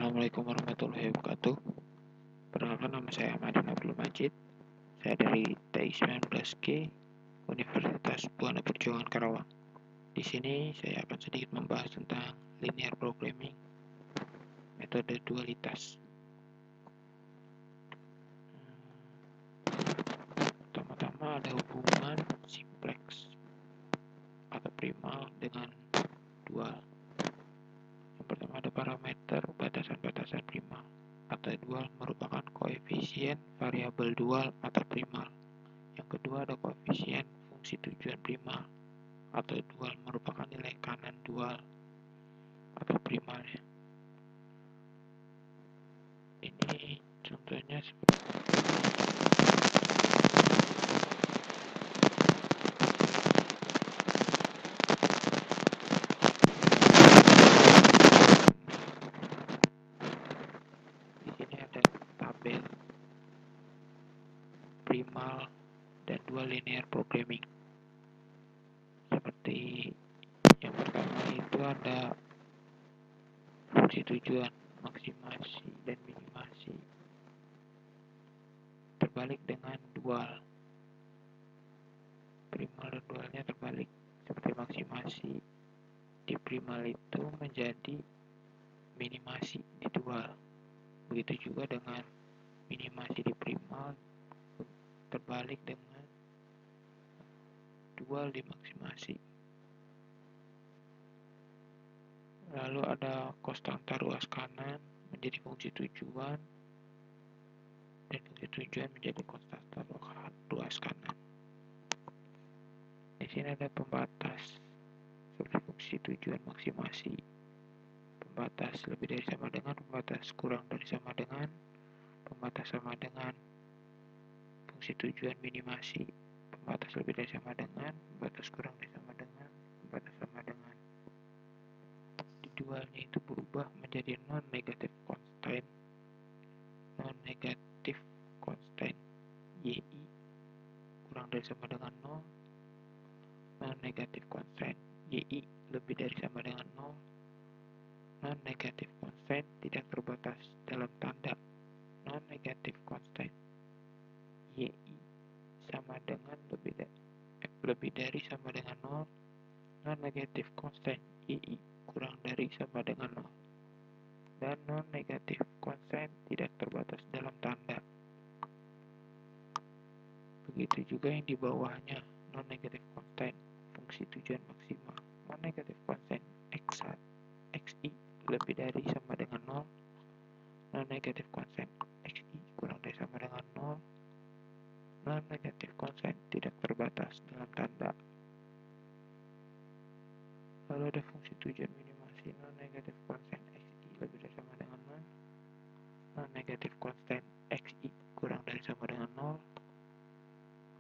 Assalamualaikum warahmatullahi wabarakatuh. Perkenalkan, nama saya Ahmad Abdul Majid. Saya dari TI 19G Universitas Buana Perjuangan Karawang. Di sini saya akan sedikit membahas tentang linear programming, metode dualitas. Pertama-tama ada hubungan simplex atau primal dengan dual. Yang pertama ada parameter batasan-batasan primal atau dual merupakan koefisien variabel dual atau primal. Yang kedua ada koefisien fungsi tujuan primal atau dual merupakan nilai kanan dual atau primalnya. Ini contohnya seperti di sini ada tabel primal dan dual linear programming. Seperti yang pertama itu ada fungsi tujuan, maksimasi dan minimasi. Terbalik dengan dual. Primal dan dualnya terbalik. Seperti maksimasi di primal itu menjadi minimasi di dual. Begitu juga dengan minimasi di primal terbalik dengan dual di maksimasi. Lalu ada konstanta ruas kanan menjadi fungsi tujuan dan fungsi tujuan menjadi konstanta ruas kanan. Di sini ada pembatas seperti fungsi tujuan maksimasi, pembatas lebih dari sama dengan, pembatas kurang dari sama dengan, pembatas sama dengan, fungsi tujuan minimasi, pembatas lebih dari sama dengan, pembatas kurang dari sama dengan, pembatas sama dengan. Di dualnya itu berubah menjadi non-negative constant, non-negative constant YI kurang dari sama dengan 0, non-negative constant YI lebih dari sama dengan 0, non-negative constant tidak terbatas dalam tanda, non-negative constant YI sama dengan lebih dari sama dengan 0, non-negative constant YI kurang dari sama dengan 0, dan non-negative constant tidak terbatas dalam tanda. Begitu juga yang di bawahnya, non-negative constant fungsi tujuan maksimal, non-negative constant xi lebih dari sama dengan 0, non-negative constant xi kurang dari sama dengan 0, non-negative constant tidak terbatas dalam tanda. Lalu ada fungsi tujuan minimasi, non-negative constant xi lebih dari sama dengan 0, non-negative constant xi kurang dari sama dengan 0,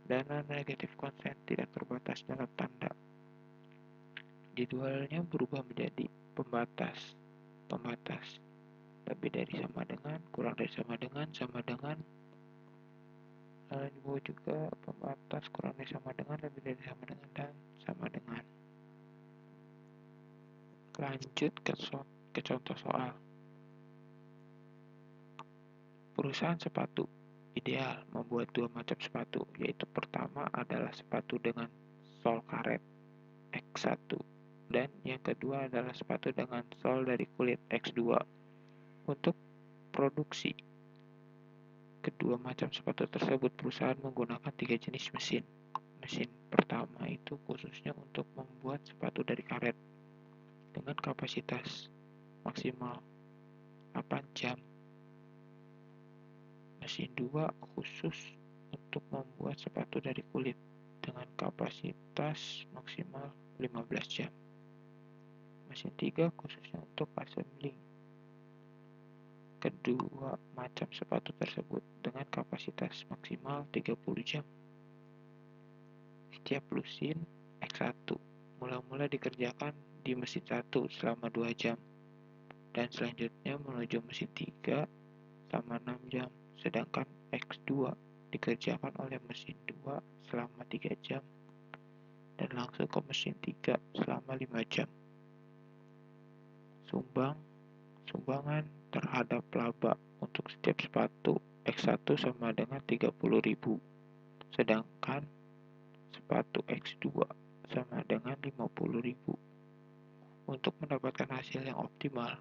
dan non-negative constant tidak terbatas dalam tanda. Di dualnya berubah menjadi pembatas lebih dari sama dengan, kurang dari sama dengan, lalu di bawah juga pembatas kurang dari sama dengan, lebih dari sama dengan, dan sama dengan. Lanjut ke contoh soal. Perusahaan sepatu ideal membuat dua macam sepatu, yaitu pertama adalah sepatu dengan sol karet X1 dan yang kedua adalah sepatu dengan sol dari kulit X2. Untuk produksi kedua macam sepatu tersebut, perusahaan menggunakan 3 jenis mesin. Mesin pertama itu khususnya untuk membuat sepatu dari karet dengan kapasitas maksimal 8 jam. Mesin 2 khusus untuk membuat sepatu dari kulit dengan kapasitas maksimal 15 jam. Mesin 3 khususnya untuk assembling kedua macam sepatu tersebut dengan kapasitas maksimal 30 jam. Setiap lusin X1 mula-mula dikerjakan di mesin 1 selama 2 jam dan selanjutnya menuju mesin 3 selama 6 jam, sedangkan X2 dikerjakan oleh mesin 2 selama 3 jam dan langsung ke mesin 3 selama 5 jam. Sumbang sumbangan terhadap laba untuk setiap sepatu X1 sama dengan 30.000, sedangkan sepatu X2 sama dengan 50.000. Untuk mendapatkan hasil yang optimal,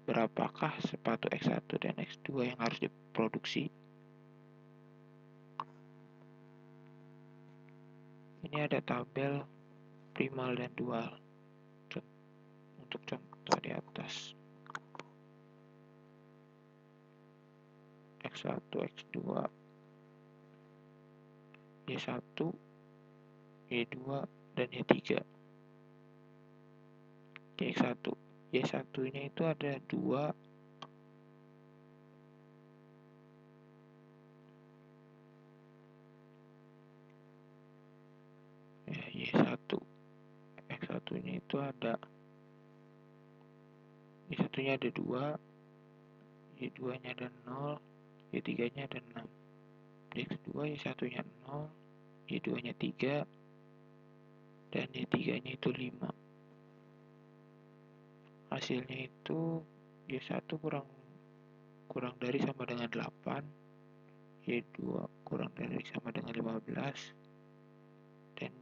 berapakah sepatu X1 dan X2 yang harus diproduksi? Ini ada tabel primal dan dual untuk contoh di atas. X1, X2, Y1, Y2, dan Y3. X1, Y1 nya itu ada 2 Y1, X1 nya itu ada Y1 nya ada 2, Y2 nya ada 0, Y3 nya ada 6. Di X2 Y1 nya 0, Y2 nya 3, dan Y3 nya itu 5. Hasilnya itu Y1 kurang dari sama dengan 8, Y2 kurang dari sama dengan 15, dan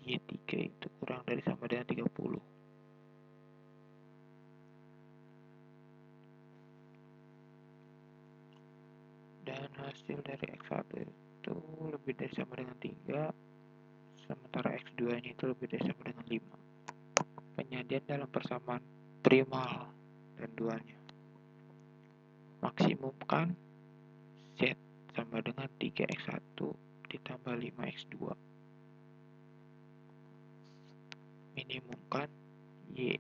Y3 itu kurang dari sama dengan 30. Dan hasil dari X1 itu lebih dari sama dengan 3, sementara X2 nya itu lebih dari sama dengan 5. Penyajian dalam persamaan primal dan dualnya. Maksimumkan Z sama dengan 3X1 ditambah 5X2. Minimumkan Y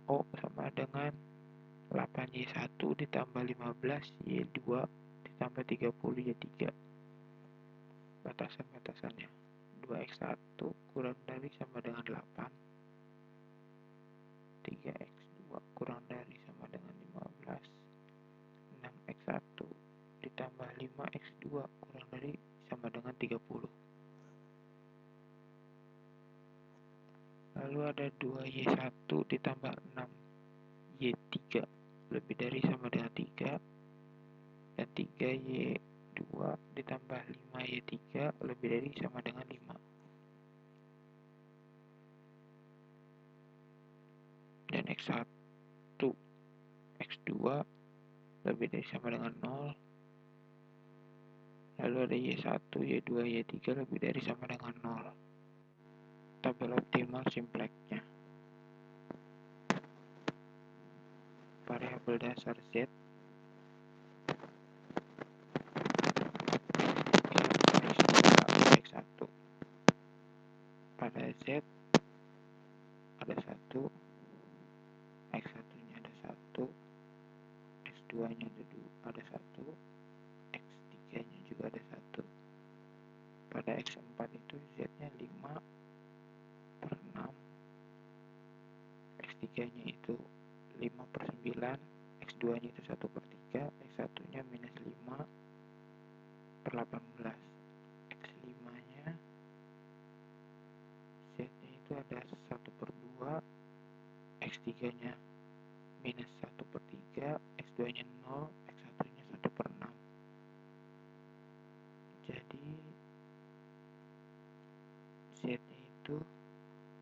O sama dengan 8Y1 ditambah 15Y2 ditambah 30Y3. Batasan-batasannya 2X1 kurang dari sama dengan 8, 3X2 kurang dari sama dengan 15, 6X1 ditambah 5X2 kurang dari sama dengan 30. Lalu ada 2Y1 ditambah 6Y3 lebih dari sama dengan 3, dan 3Y2 ditambah 5Y3 lebih dari sama dengan 5. Dan X1, X2 lebih dari sama dengan 0. Lalu ada Y1, Y2, Y3 lebih dari sama dengan 0. Tabel optimal simpleknya. Variabel dasar Z X1. Pada Z ada 1, X1 nya ada 1, X2 nya ada 1, X3 nya juga ada 1. Pada X4 itu Z nya 5/6, X3 nya itu 5/9, X2 nya itu 1/3, X1 nya minus 5/18, X5 nya Z nya itu ada 1/2, X3 nya minus 1/3, X2 nya 0, X1 nya 1/6. Jadi Z nya itu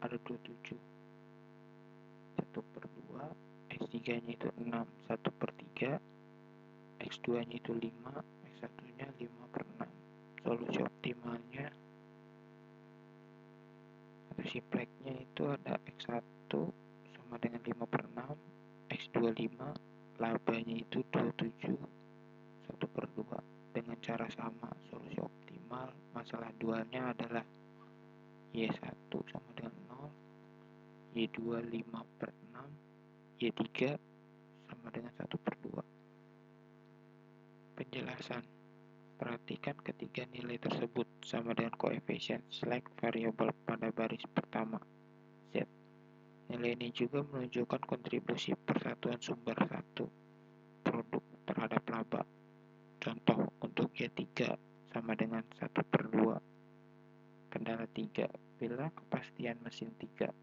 ada 27, 1/2, X3 nya itu 6, 1/3, X2 nya itu 5, X1 nya 5/6. Solusi optimalnya atau simpleknya itu ada X1 sama dengan 5/6, X2 5, labanya itu 27, 1/2. Dengan cara sama, solusi optimal masalah dualnya adalah Y1 sama dengan 0, Y2 5/6, Y3 sama dengan 1/2. Penjelasan. Perhatikan ketiga nilai tersebut sama dengan koefisien select variabel pada baris pertama Z. Nilai ini juga menunjukkan kontribusi persatuan sumber 1 produk terhadap laba. Contoh untuk Y3 sama dengan 1/2. Kendala 3. Bila kepastian mesin 3.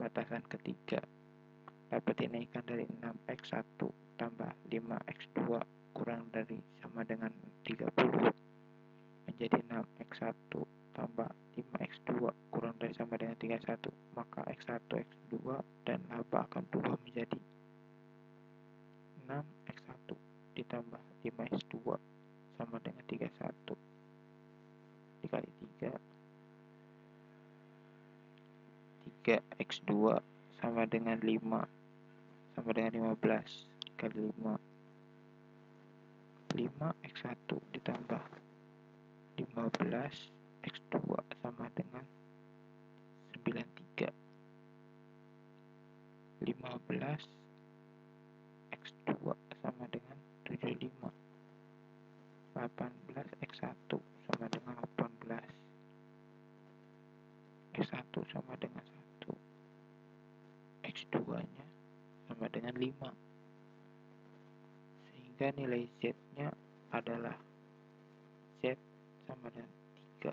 Batasan ketiga. dapat dinaikkan dari 6x1 tambah 5x2 kurang dari sama dengan 30 menjadi 6x1 tambah 5x2 kurang dari sama dengan 31, maka x1, x2 dan laba akan berubah menjadi 6x1 ditambah 5x2 sama dengan 31 dikali 3, 3x2 sama dengan 5 sama dengan 15 dikali 5, 5x1 ditambah 15x2 sama dengan 93, 15x2 sama dengan 75, 18x1 sama dengan 18, x1 sama dengan 1, x2 nya sama dengan 5, sehingga nilai z nya adalah z sama dengan 3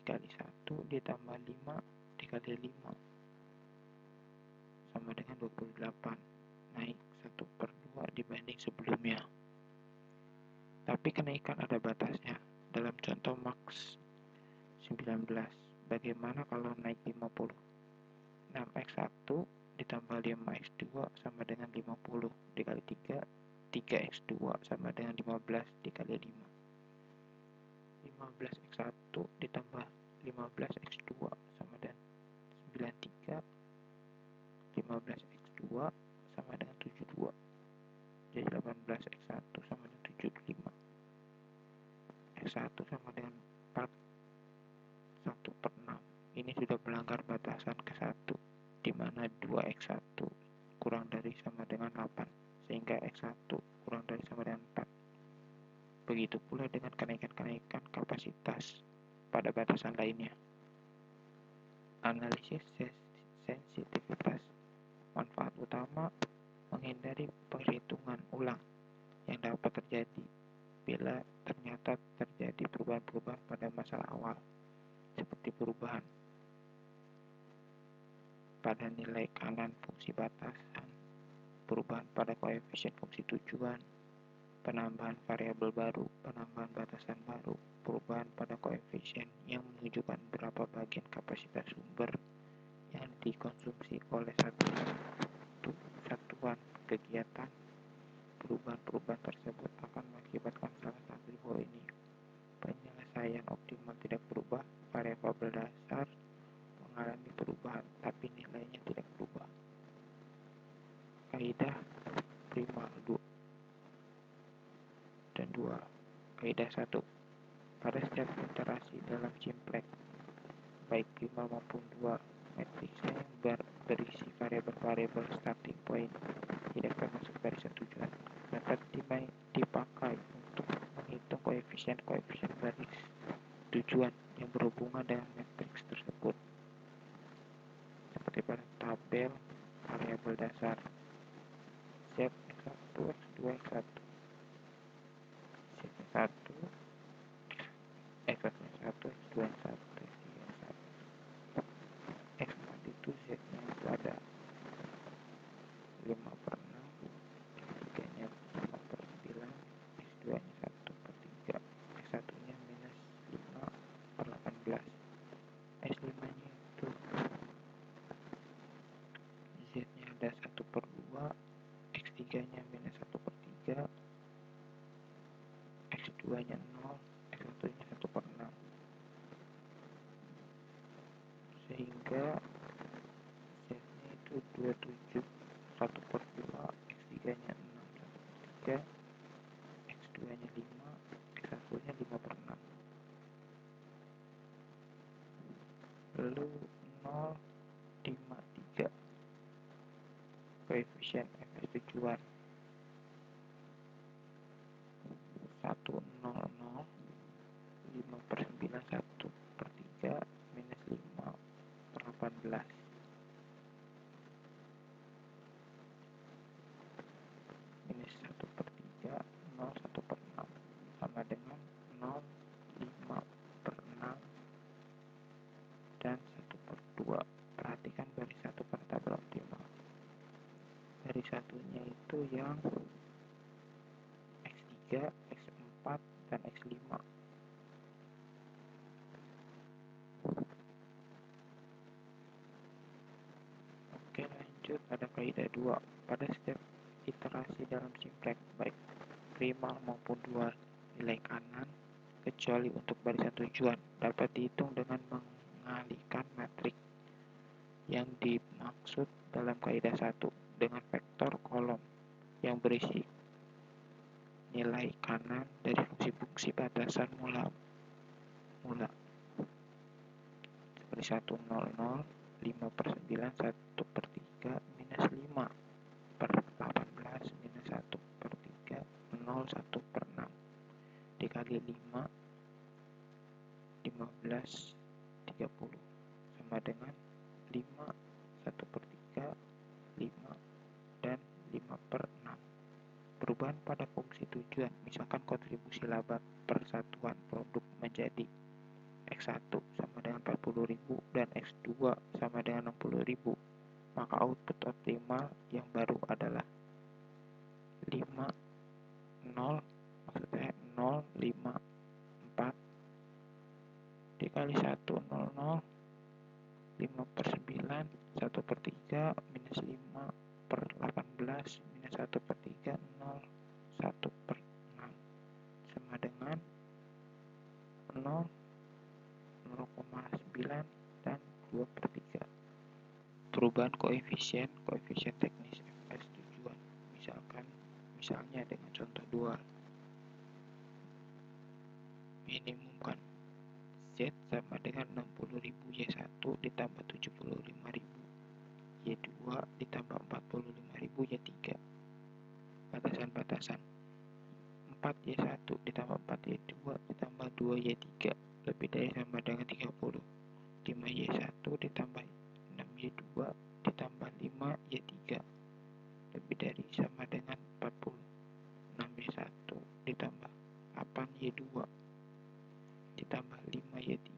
dikali 1 ditambah 5 dikali 5 sama dengan 28, naik 1/2 dibanding sebelumnya. Tapi kenaikan ada batasnya. Dalam contoh max 19, bagaimana kalau naik 50? 6x1 ditambah 5x2 sama dengan 50 dikali 3, 3x2 sama dengan 15 dikali 5, 15x1 ditambah 15x2 sama dengan 93, 15x2 sama dengan 72, jadi 18x1 sama dengan 75, x1 sama dengan 4, 1/6. Ini sudah melanggar batasan ke-1, di mana 2x1 kurang dari sama dengan 8, sehingga x1 kurang dari sama dengan 4. Begitu pula dengan kenaikan-kenaikan kapasitas pada batasan lainnya. Analisis sensitivitas. Manfaat utama menghindari perhitungan ulang yang dapat terjadi bila ternyata terjadi perubahan-perubahan pada masalah awal, seperti perubahan pada nilai kanan fungsi batasan, perubahan pada koefisien fungsi tujuan, penambahan variabel baru, penambahan batasan baru, perubahan pada koefisien yang menunjukkan berapa bagian kapasitas sumber yang dikonsumsi oleh satu satuan kegiatan. Perubahan-perubahan tersebut akan mengakibatkan salah satu di bawah ini. Penyelesaian optimal tidak berubah, variabel dasar mengalami perubahan tapi nilainya tidak berubah. Kaidah prima 2 dan 2. Kaidah 1. Pada setiap iterasi dalam simplex, baik prima maupun 2, matriksnya yang berisi variabel-variabel starting point tidak termasuk barisan tujuan dapat dipakai untuk menghitung koefisien-koefisien baris tujuan yang berhubungan dengan matriks tersebut, seperti pada tabel variabel dasar z x1, x2, x1, z1, x1, x2, x1, x4 itu z-nya itu ada 5/6, x3-nya 5/9, x2-nya 1/3, x1-nya minus 5/18, x5-nya itu z-nya ada 1/2, x3-nya minus 1/3, x2-nya 0, x1-nya 1/6, sehingga z-nya itu 27 1/2, x3-nya 6 1/3, x2-nya 5, x1-nya 5/6. Lalu 0, 5, 3 koefisien fs tujuan 1, 0, 0, 5/9, 1/3, minus 5/18, minus 1/3, 0, 1/6 sama dengan 0, 5/6 dan 1/2. Perhatikan baris 1 pada tabel optimal. dari satunya itu yang X3, X4, dan X5. Oke, lanjut. Ada kaidah 2. Pada setiap iterasi dalam simplex, baik primal maupun dual, nilai kanan, kecuali untuk barisan tujuan, dapat dihitung dengan mengalihkan matrik yang dimaksud dalam kaidah 1 dengan vektor kolom yang berisi nilai kanan dari fungsi-fungsi batasan mula seperti 1, 0, 0, 5 per 9, 1 per 3, minus 5 per 18, minus 1 per 3, 0, 1 per 6, dikali 5, 15, 30, sama dengan 5, 1 per 3, 5, dan 5 per 6. Perubahan pada fungsi tujuan, misalkan kontribusi laba persatuan produk menjadi X1 sama dengan 40.000 dan X2 sama dengan 60.000, maka output optimal yang baru adalah 5, 0, maksudnya 0, 5, 4 dikali 1, 0, 0, 5 per 9, 1 per 3, minus 5 per 18, minus 1 per 3, 0, 1 per 6, sama dengan 0, 0,9, dan 2 per 3. Perubahan koefisien teknis fs tujuan, misalnya dengan contoh dual, minimumkan Z sama dengan 60.000 Y1 ditambah 75.000 Y2 ditambah 45.000 Y3. Batasan-batasan 4Y1 ditambah 4Y2 ditambah 2Y3 lebih dari sama dengan 30. 5Y1 ditambah 6Y2 ditambah 5Y3 lebih dari sama dengan 40. 6Y1 ditambah 8Y2 ditambah 5Y3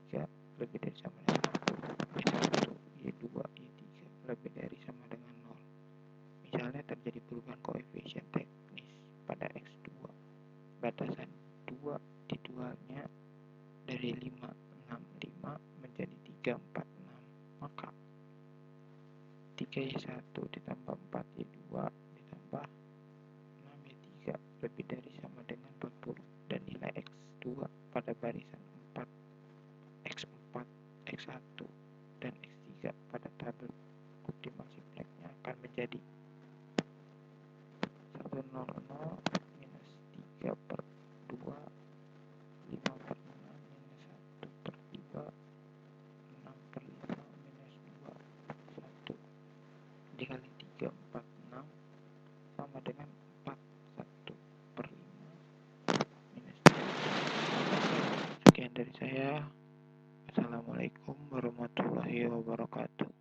lebih dari sama dengan 60. Y1, Y2, Y3 lebih dari sama dengan 0. Misalnya terjadi perubahan koefisien teknis pada X2. Batasan 2 di dualnya dari 5, 6, 5 menjadi 3, 4, 6. Maka 3Y1 ditambah 4Y2 ditambah 6Y3 lebih dari sama dengan 40. Dan nilai X2 pada barisan 4, X4, X1, dan X3 pada tabel optimal simplexnya akan menjadi 100 minus 3 per 2, 5 per 6 minus 1 per 3, 6 per 5 minus 2, 1 dikali 3, 4, 6 sama dengan 4, 1 per 5 minus 2. Sekian dari saya. Assalamualaikum warahmatullahi wabarakatuh.